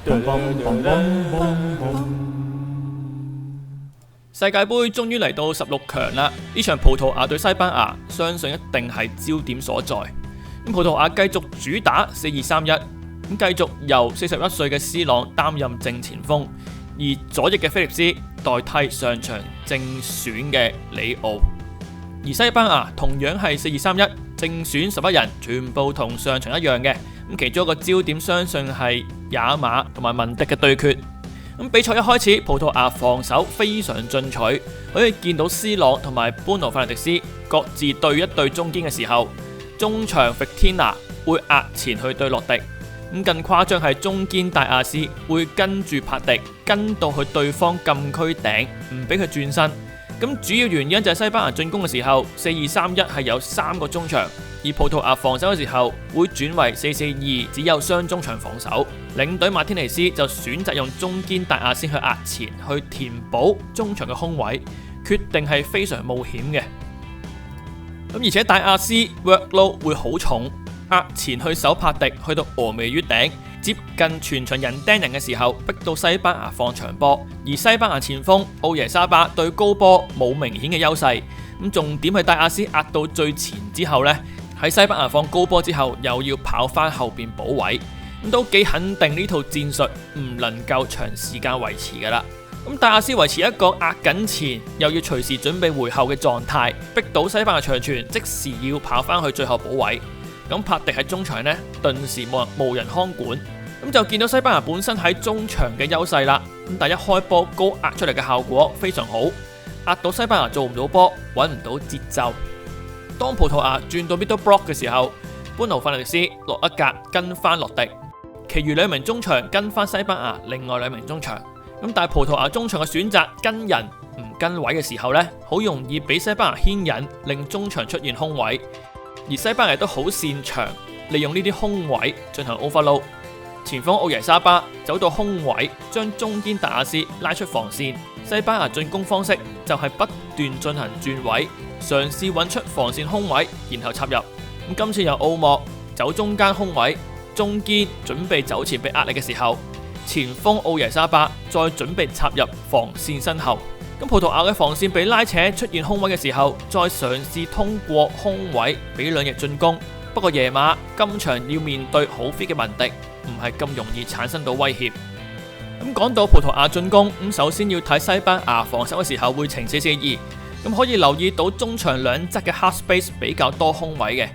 世界盃終於嚟到16強啦！呢場葡萄牙對西班牙，相信一定係焦點所在。葡萄牙繼續主打4-2-3-1，繼續由41歲嘅 C 朗擔任正前鋒，而左翼嘅菲力斯代替上場正選嘅里奧。而西班牙同樣係4-2-3-1，正選11人，全部同上場一樣嘅。其中一個焦點相信係也馬同埋文迪嘅對決。比賽一開始，葡萄牙防守非常進取，可以見到 C 朗同埋般奴費蘭迪斯各自對一對中堅嘅時候，中場域天拿會壓前去對洛迪。更誇張係中堅戴亞斯會跟住帕迪跟到去對方禁區頂，唔俾佢轉身。主要原因就係西班牙進攻嘅時候4-2-3-1係有3個中場，而葡萄牙防守嘅時候會轉為4-4-2，只有雙中場防守。領隊馬天尼斯就選擇用中堅戴亞斯去壓前去填補中場嘅空位，決定係非常冒險嘅。而且戴亞斯 workload 會好重，壓前去守帕迪去到峨眉於頂，接近全場人盯人嘅時候，逼到西班牙放長波。而西班牙前鋒奧耶沙巴對高波冇明顯嘅優勢，重點係戴亞斯壓到最前之後呢，喺西班牙放高波之後又要跑翻後邊補位，都幾肯定呢套戰術唔能夠長時間維持噶啦。戴亞斯維持一個壓緊前又要隨時準備回後嘅狀態，逼到西班牙長傳即時要跑翻去最後補位。帕迪喺中場呢，頓時無人看管，就見到西班牙本身喺中場嘅優勢啦。但一開波高壓出嚟嘅效果非常好，壓到西班牙做唔到波，揾唔到節奏。當葡萄牙轉到 middle block 嘅時候，般奴費蘭迪斯落一格跟翻洛迪，其餘2名中場跟翻西班牙另外2名中場。但係葡萄牙中場嘅選擇跟人唔跟位嘅時候呢，好容易俾西班牙牽引，令中場出現空位。而西班牙都好擅長利用呢啲空位進行 overload。前鋒奧耶沙巴走到空位，將中堅達亞斯拉出防線。西班牙進攻方式就係不斷進行轉位，嘗試揾出防線空位，然後插入。今次由奧莫走中間空位，中堅準備走前被壓力嘅時候，前鋒奧耶沙巴再準備插入防線身後。葡萄牙嘅防線被拉扯出現空位嘅時候，再嘗試通過空位俾兩翼進攻。不過夜馬今場要面對好 fit 嘅文迪，唔係咁容易產生到威脅。講到葡萄牙進攻，首先要睇西班牙防守嘅時候會呈4-4-2，可以留意到中場兩側嘅 half space 比較多空位嘅。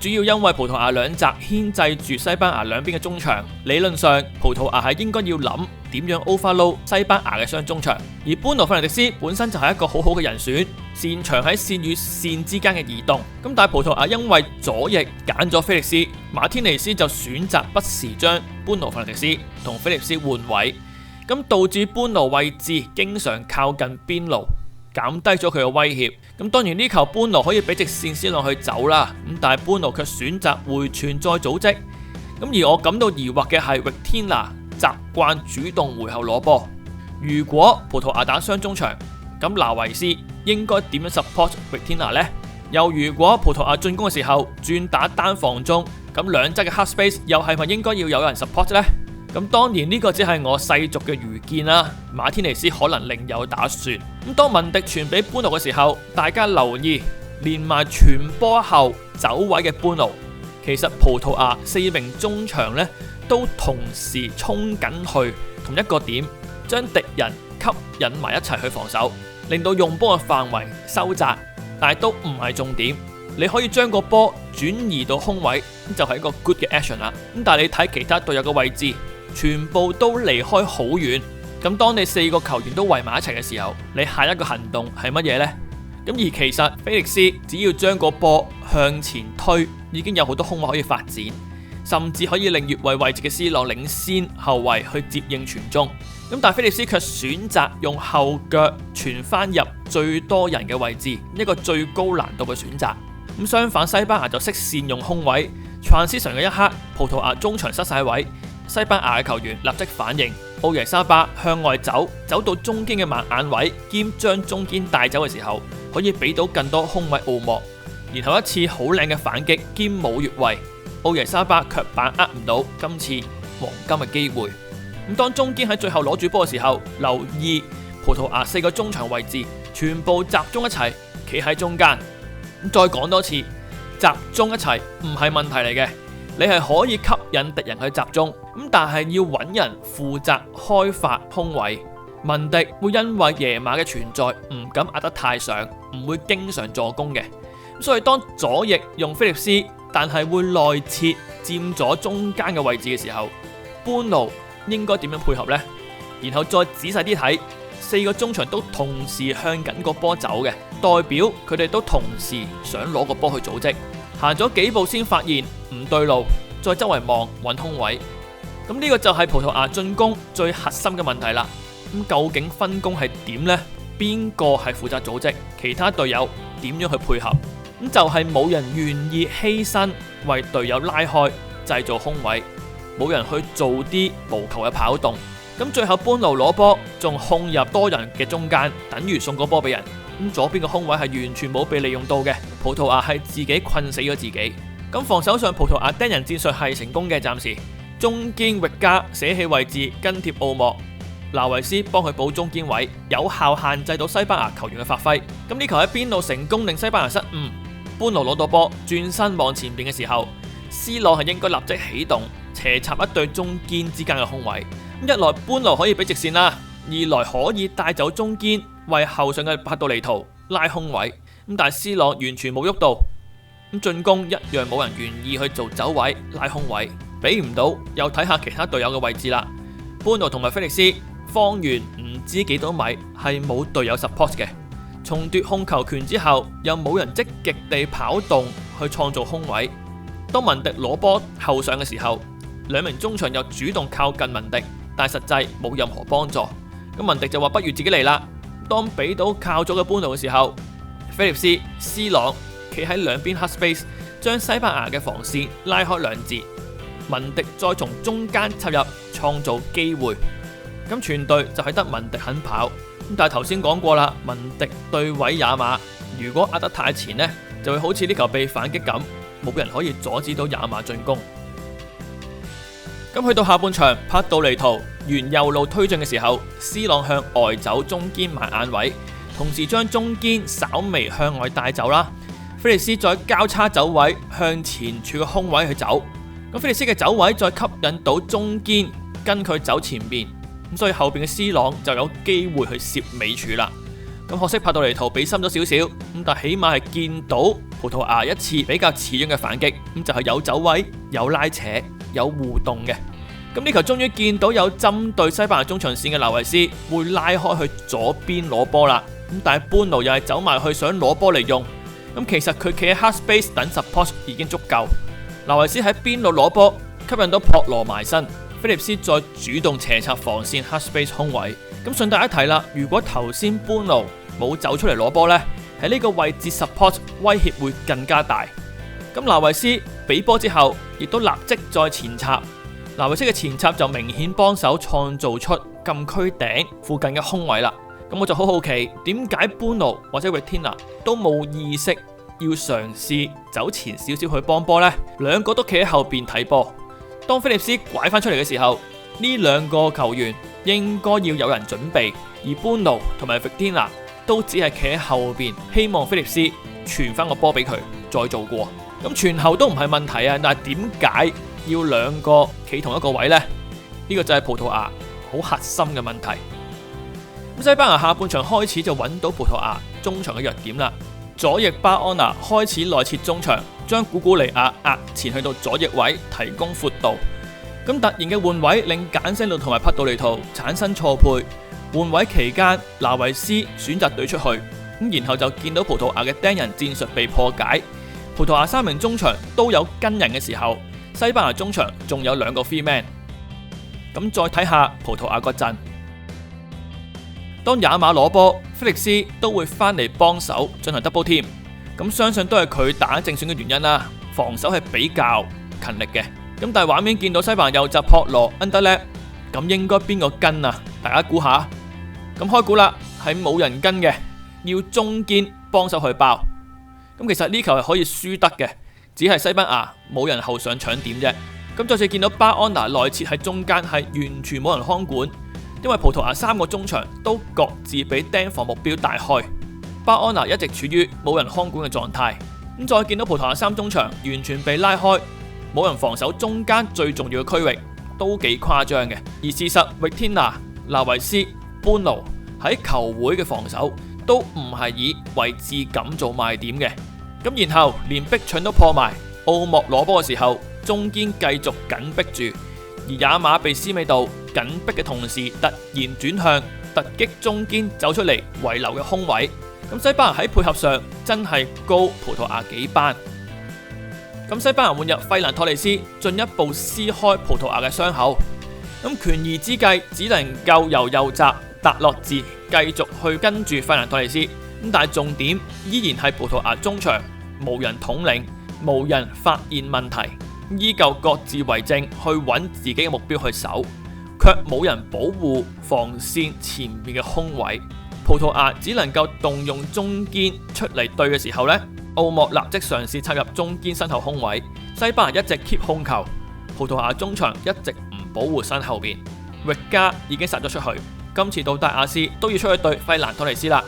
主要因為葡萄牙兩閘牽制住西班牙兩邊嘅中場，理論上葡萄牙係應該要諗點樣 overload 西班牙嘅雙中場，而般奴費蘭迪斯本身就係一個好好嘅人選，擅長喺線與線之間嘅移動。但係葡萄牙因為左翼揀咗菲力斯，馬天尼斯就選擇不時將般奴費蘭迪斯同菲力斯換位，導致般奴位置經常靠近邊路，減低咗佢嘅威脅。當然呢球般奴可以俾直線C朗去走啦，但係般奴卻選擇回傳再組織。而我感到疑惑嘅係域天拿習慣主動回後攞波。如果葡萄牙打雙中場，咁拿維斯應該點樣 support 域天拿呢？又如果葡萄牙進攻嘅時候轉打單防中，咁兩側嘅 half space 又係咪應該要有人 support 呢？當然呢個只係我世俗嘅愚見啦，馬天尼斯可能另有打算。當文迪傳俾般奴嘅時候，大家留意連埋傳波後走位嘅般奴，其實葡萄牙4名中場呢都同時衝緊去同一個點，將敵人吸引埋一齊去防守，令到用波嘅範圍收窄，但係都唔係重點。你可以將個波轉移到空位，就係一個 good 嘅 action 啦。但係你睇其他隊友嘅位置，全部都離開好遠。當你4個球員都圍埋一齊嘅時候，你下一個行動係乜嘢呢？而其實菲力斯只要將個波向前推，已經有好多空位可以發展，甚至可以令越位位置嘅 C 朗領先後衛去接應傳中。但菲力斯卻選擇用後腳傳翻入最多人嘅位置，一個最高難度嘅選擇。相反，西班牙就識善用空位。transition 嘅一刻，葡萄牙中場失晒位，西班牙嘅球員立即反應，奧耶沙巴向外走到中堅嘅盲眼位，兼將中堅帶走嘅時候，可以俾到更多空位奧莫。然後一次好靚嘅反擊兼冇越位，奧耶沙巴卻把握唔到今次黃金嘅機會。咁當中堅喺最後攞住波嘅時候，留意葡萄牙4個中場位置全部集中一齊企喺中間。咁再講多次，集中一齊唔係問題嚟嘅，你係可以吸引敵人去集中，咁但係要揾人負責開發空位。文迪會因為耶馬嘅存在唔敢壓得太上，唔會經常助攻嘅。所以當左翼用菲利斯，但係會內切佔咗中間嘅位置嘅時候，般奴應該點樣配合呢？然後再仔細啲睇，4個中場都同時向緊個波走嘅，代表佢哋都同時想攞個波去組織。行咗幾步先發現唔對路，再周圍望揾空位。咁呢個就係葡萄牙進攻最核心嘅問題啦。咁究竟分工係點呢？邊個係負責組織？其他隊友點樣去配合？咁就係冇人願意犧牲為隊友拉開製造空位，冇人去做啲無球嘅跑動。咁最後般奴攞波仲控入多人嘅中間，等於送個波俾人。咁左邊嘅空位係完全冇被利用到嘅，葡萄牙係自己困死咗自己。咁防守上葡萄牙盯人戰術係成功嘅，暫時中堅域加捨棄位置跟貼奧莫，拿維斯幫佢補中堅位，有效限制到西班牙球員嘅發揮。咁呢球喺邊度成功令西班牙失誤？般奴攞到波轉身望前邊嘅時候，C 朗係應該立即起動斜插一對中堅之間嘅空位。一來般奴可以俾直線啦，二來可以帶走中堅為後上嘅帕杜尼圖拉空位。咁但係 C 朗完全冇喐到，咁進攻一樣冇人願意去做走位拉空位，俾唔到又睇下其他隊友嘅位置啦。般奴同埋菲力斯方圓唔知幾多米係冇隊友 support 嘅。重奪控球權之後，又冇人積極地跑動去創造空位。當文迪攞波後上嘅時候，兩名中場又主動靠近文迪，但實際冇任何幫助。咁文迪就話不如自己嚟啦。當俾到靠咗嘅般奴嘅時候，菲利斯、C 朗企喺兩邊黑 space， 將西班牙嘅防線拉開兩截。文迪再從中間插入創造機會。咁全隊就係得文迪肯跑。但係頭先講過啦，文迪對位也馬，如果壓得太前呢，就會好似呢球被反擊咁，冇人可以阻止到也馬進攻。咁去到下半場，帕杜尼圖沿右路推進嘅時候，C 朗向外走中堅埋眼位，同時將中堅稍微向外帶走啦。菲利斯再交叉走位向前處嘅空位去走，咁菲利斯嘅走位再吸引到中堅跟佢走前邊。咁所以後邊嘅 C 朗就有機會去攝尾柱啦。咁可惜帕杜尼圖俾深咗少少，咁但起碼係見到葡萄牙一次比較似樣嘅反擊，咁就係有走位、有拉扯、有互動嘅。咁呢球終於見到有針對西班牙中場線嘅拿維斯會拉開去左邊攞波啦。咁但係般奴又係走埋去想攞波嚟用。咁其實佢企喺 half space 等 support 已經足夠。拿維斯喺邊度攞波，吸引到博羅埋身。菲利斯再主動斜插防線黑 space 空位，咁順帶一提啦，如果頭先般奴冇走出嚟攞波呢，喺呢個位置 support 威脅會更加大。咁拿維斯俾波之後，亦都立即再前插，拿維斯嘅前插就明顯幫手創造出禁區頂附近嘅空位啦。咁我就好好奇，點解般奴或者 Vitinha 都冇意識要嘗試走前少少去幫波呢？兩個都企喺後邊睇波。當菲利斯拐翻出嚟嘅時候，呢兩個球員應該要有人準備，而般奴同埋 Vitinha 都只係企喺後邊，希望菲利斯傳翻個波俾佢再做過。咁傳後都唔係問題啊，但係點解要兩個企同一個位呢？呢個就係葡萄牙好核心嘅問題。咁西班牙下半場開始就揾到葡萄牙中場嘅弱點啦。左翼巴安拿開始內切中場，將古古尼亞壓前去到左翼位提供闊度。咁突然嘅換位令簡西路同埋帕杜尼圖產生錯配。換位期間，拿維斯選擇隊出去，咁然後就見到葡萄牙嘅盯人戰術被破解。葡萄牙三名中場都有跟人嘅時候，西班牙中場仲有兩個 free man。咁再睇下葡萄牙個陣，當也馬攞波，菲力斯都會翻嚟幫手進行 double team。咁相信都係佢打正選嘅原因啦。防守係比較勤力嘅。咁但係畫面見到西班牙右閘博羅 underlap， 咁應該邊個跟啊？大家估下。咁開估啦，係冇人跟嘅，要中堅幫手去爆。咁其實呢球係可以輸得嘅，只係西班牙冇人後上搶點啫。咁再次見到巴安拿內切喺中間係完全冇人看管，因為葡萄牙3個中場都各自俾釘防目標大開，巴安拿一直處於冇人看管嘅狀態。咁再見到葡萄牙3中場完全被拉開，冇人防守中間最重要嘅區域，都幾誇張嘅。而事實，域天拿、納維斯、班奴喺球會嘅防守都唔係以位置感做賣點嘅。咁然後連逼搶都破埋，奧莫攞波嘅時候，中堅繼續緊逼住，而也馬被斯美度緊逼嘅同時，突然轉向突擊中堅走出嚟遺留嘅空位。咁西班牙喺配合上真係高葡萄牙幾班。咁西班牙換入費蘭托利斯，進一步撕開葡萄牙嘅傷口。咁權宜之計，只能夠由右閘達洛治繼續去跟住費蘭托利斯。咁但係重點依然係葡萄牙中場無人統領，無人發現問題，依舊各自為政去揾自己嘅目標去守，卻冇人保護防線前面嘅空位。葡萄牙只能夠動用中堅出嚟對嘅時候呢，奧莫立即嘗試插入中堅身後空位，西班牙一直 keep 控球，葡萄牙中場一直唔保護身後邊，域加已經殺咗出去，今次到戴亞斯都要出去對費蘭托利斯啦。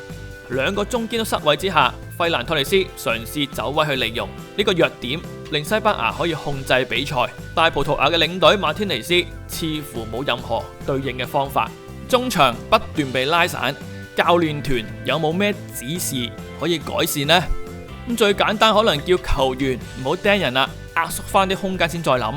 兩個中堅都失位之下，費蘭托利斯嘗試走位去利用呢個弱點，令西班牙可以控制比賽，但葡萄牙嘅領隊馬天尼斯似乎冇任何對應嘅方法，中場不斷被拉散。教練團有冇咩指示可以改善呢？咁最簡單可能叫球員唔好盯人啦，壓縮翻啲空間先再諗。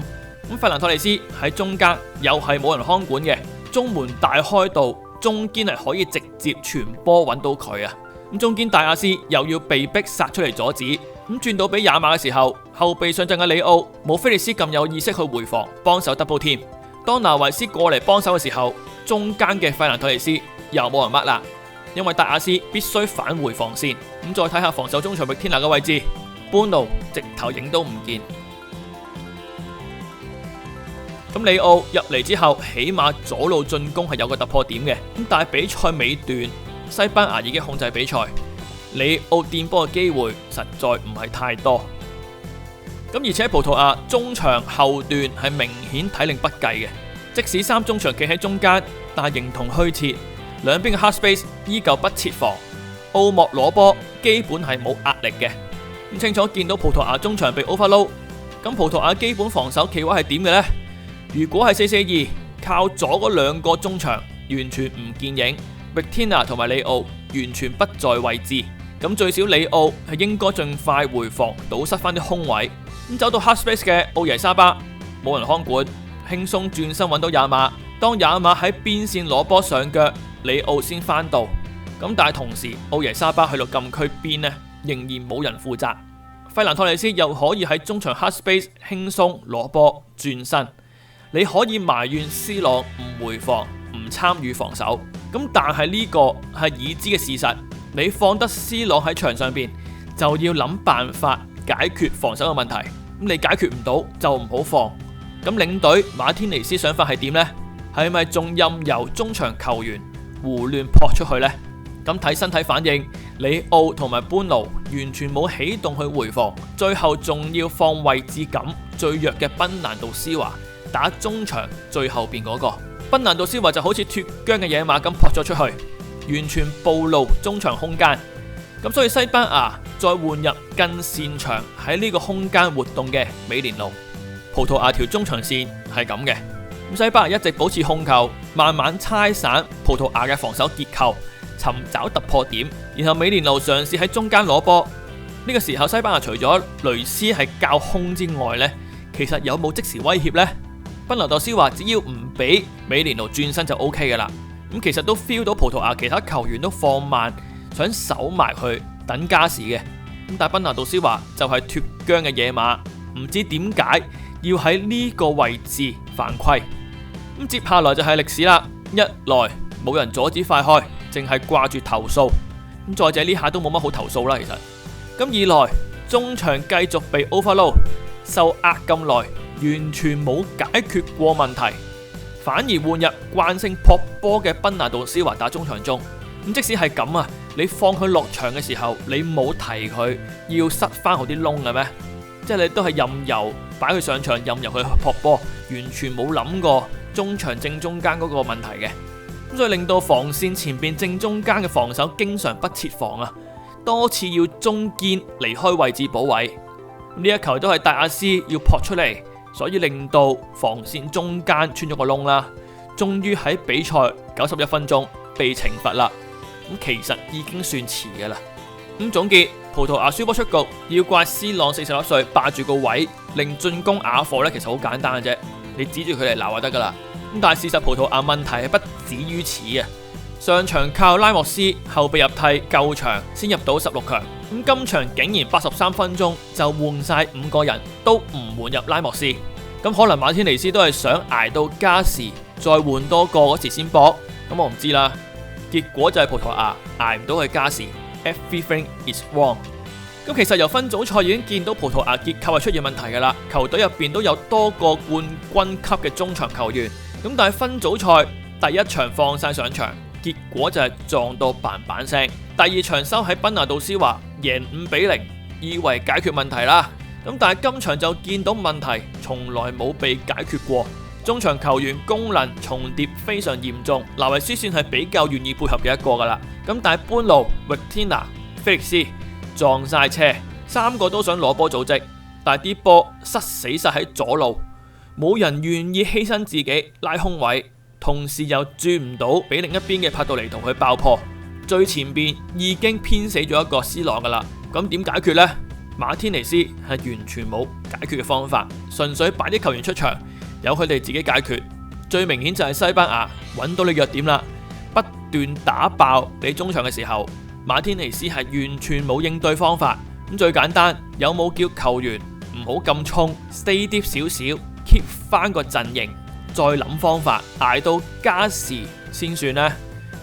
咁費蘭托利斯喺中間又係冇人看管嘅，中門大開道，中堅係可以直接傳波揾到佢啊！咁中堅戴亞斯又要被逼殺出嚟阻止，咁轉到俾也馬嘅時候，後備上陣嘅里奧冇菲利斯咁有意識去回防幫手 double team。當拿維斯過嚟幫手嘅時候，中間嘅費蘭托利斯又冇人乜啦。因為戴亞斯必須返回防線，咁再睇下防守中場域天拿嘅位置，班奴直頭影都唔見。咁里奧入嚟之後，起碼左路進攻係有個突破點嘅，咁但係比賽尾段，西班牙已經控制比賽，里奧墊波嘅機會實在唔係太多。咁而且葡萄牙中場後段係明顯體力不繼嘅，即使3中場企喺中間，但係形同虛設。兩邊嘅 half space 依舊不設防，奧莫攞波基本係冇壓力嘅。咁清楚見到葡萄牙中場被 overload， 咁葡萄牙基本防守企位係點嘅呢？如果係4-4-2，靠左嗰兩個中場完全唔見影，域天拿同埋里奧完全不在位置，咁最少里奧係應該盡快回防，堵塞翻啲空位。咁走到 half space 嘅奧耶沙巴冇人看管，輕鬆轉身揾到也馬，當也馬喺邊線攞波上腳，里奧先翻到，咁但係同時奧耶沙巴去到禁區邊呢，仍然冇人負責。費蘭托利斯又可以喺中場 half space 輕鬆攞波轉身，你可以埋怨 C 朗唔回防唔參與防守，咁但係呢個係已知嘅事實，你放得 C 朗喺場上邊就要諗辦法解決防守嘅問題，咁你解決唔到就唔好放。咁領隊馬天尼斯想法係點呢？係咪仲任由中場球員胡亂撲出去呢？咁睇身體反應，里奧同埋班奴完全冇起動去回防，最後仲要放位置感最弱嘅賓蘭度斯華打中場最後邊嗰個。賓蘭度斯華就好似脫韁嘅野馬咁撲咗出去，完全暴露中場空間。咁所以西班牙再換入更擅長喺呢個空間活動嘅美連奴。葡萄牙條中場線係咁嘅。西班牙一直保持控球，慢慢拆散葡萄牙嘅防守結構，尋找突破點，然後美連奴嘗試喺中間攞波。呢個時候西班牙除咗雷斯係較空之外呢，其實有冇即時威脅呢？賓拿度斯華只要唔俾美連奴轉身就 OK 噶啦。咁其實都 feel 到葡萄牙其他球員都放慢，想守埋去等加時嘅。咁但係賓拿度斯華就係脫韁嘅野馬，唔知點解要喺呢個位置犯規。咁接下來就係歷史啦，一來冇人阻止快開，淨係掛住投訴，咁再者呢下都冇乜好投訴啦其實。咁二來中場繼續被 overload， 受壓咁耐，完全冇解決過問題，反而換入慣性撲波嘅賓拿度斯華打中場中。咁即使係咁啊，你放佢落場嘅時候，你冇提佢要塞翻好啲窿嘅咩？即係你都係任由擺佢上場任由佢撲波，完全冇諗過中場正中間嗰個問題嘅。咁所以令到防線前邊正中間嘅防守經常不設防啊，多次要中堅離開位置補位。呢一球都係戴亞斯要撲出嚟，所以令到防線中間穿咗個窿啦。終於喺比賽91分鐘被懲罰啦。咁其實已經算遲嘅啦。咁總結，葡萄牙輸波出局，要怪 C 朗41歲霸住個位，令進攻啞火呢，其實好簡單嘅啫，你指住佢嚟鬧就得噶啦。咁但係事實葡萄牙問題係不止於此啊！上場靠拉莫斯後備入替救場先入到16強，咁今場竟然83分鐘就換晒5個人，都唔換入拉莫斯。咁可能馬天尼斯都係想捱到加時再換多個嗰時先搏，咁我唔知啦。結果就係葡萄牙捱唔到去加時 ，everything is wrong。咁其實由分組賽已經見到葡萄牙結構係出現問題㗎啦，球隊入邊都有多個冠軍級嘅中場球員。咁但係分組賽第一場放晒上場，結果就係撞到嘭嘭聲。第二場收喺賓拿杜斯華贏5-0，以為解決問題啦。咁但係今場就見到問題從來冇被解決過，中場球員功能重疊非常嚴重。拿維斯算係比較願意配合嘅一個㗎啦。咁但係班奴、域天拿、菲力斯撞晒車，3個都想攞波組織，但係啲波塞死晒喺左路。冇人願意犧牲自己拉空位，同時又轉唔到俾另一邊嘅帕杜尼圖去爆破。最前邊已經偏死咗一個 C 朗噶啦，咁點解決呢？馬天尼斯係完全冇解決嘅方法，純粹擺啲球員出場，由佢哋自己解決。最明顯就係西班牙揾到你弱點啦，不斷打爆你中場嘅時候，馬天尼斯係完全冇應對方法。咁最簡單，有冇叫球員唔好咁衝 ，stay deep 少少？keep 翻個陣型，再諗方法，捱到加時先算呢。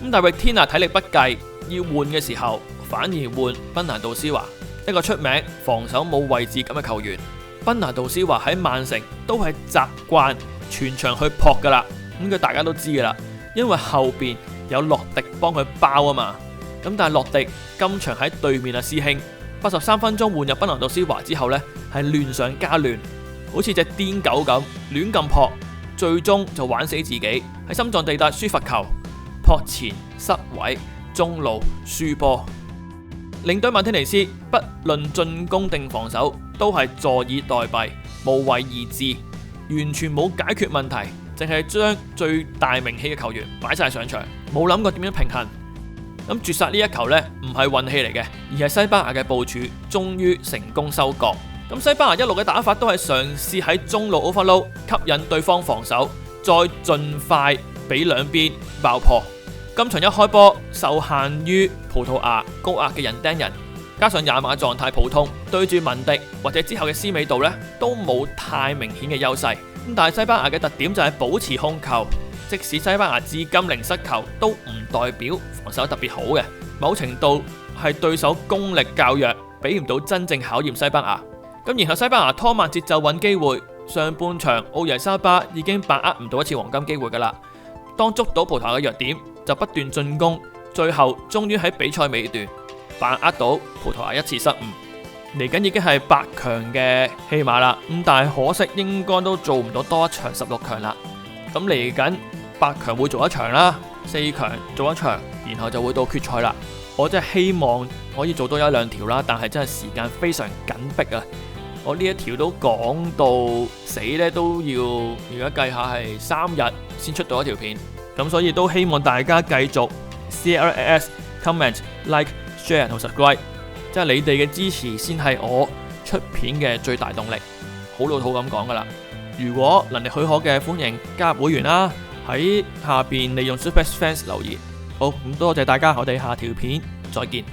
咁但係域天拿體力不繼，要換嘅時候反而換賓拿杜斯華，一個出名防守冇位置感嘅球員。賓拿杜斯華喺曼城都係習慣全場去撲噶啦，咁佢大家都知噶啦，因為後邊有洛迪幫佢包啊嘛。咁但係洛迪今場喺對面啊師兄，83分鐘換入賓拿杜斯華之後呢，係亂上加亂。好似隻癲狗咁亂咁撲，最終就玩死自己喺心臟地帶輸罰球，撲前失位，中路輸波。領隊馬天尼斯不論進攻定防守都係坐以待斃，無為而治，完全冇解決問題，淨係將最大名氣嘅球員擺晒上場，冇諗過點樣平衡。咁絕殺呢一球呢，唔係運氣嚟嘅，而係西班牙嘅部署終於成功收割。咁西班牙一路嘅打法都係嘗試喺中路 overload 吸引對方防守，再盡快俾兩邊爆破。今場一開波受限於葡萄牙高壓嘅人盯人，加上亞馬狀態普通，對住文迪或者之後嘅斯美度呢，都冇太明顯嘅優勢。咁但係西班牙嘅特點就係保持控球，即使西班牙至今零失球，都唔代表防守特別好嘅。某程度係對手功力較弱，俾唔到真正考驗西班牙。咁然後西班牙拖慢節奏揾機會，上半場奧耶沙巴已經把握唔到一次黃金機會噶啦。當捉到葡萄牙嘅弱點，就不斷進攻，最後終於喺比賽尾段把握到葡萄牙一次失誤。嚟緊已經係8強嘅戲碼啦，咁但係可惜應該都做唔到多一場16強啦。咁嚟緊8強會做一場啦，4強做一場，然後就會到決賽啦。我真係希望可以做多1、2條啦，但係真係時間非常緊迫啊！我呢一條都講到死咧，都要而家計下係3日先出到一條片，咁所以都希望大家繼續 CLS comment like share 同 subscribe， 即係你哋嘅支持先係我出片嘅最大動力。好老土咁講噶啦，如果能力許可嘅，歡迎加入會員啦，喺下邊利用 Super Fans 留言。好，咁多謝大家，我哋下條片再見。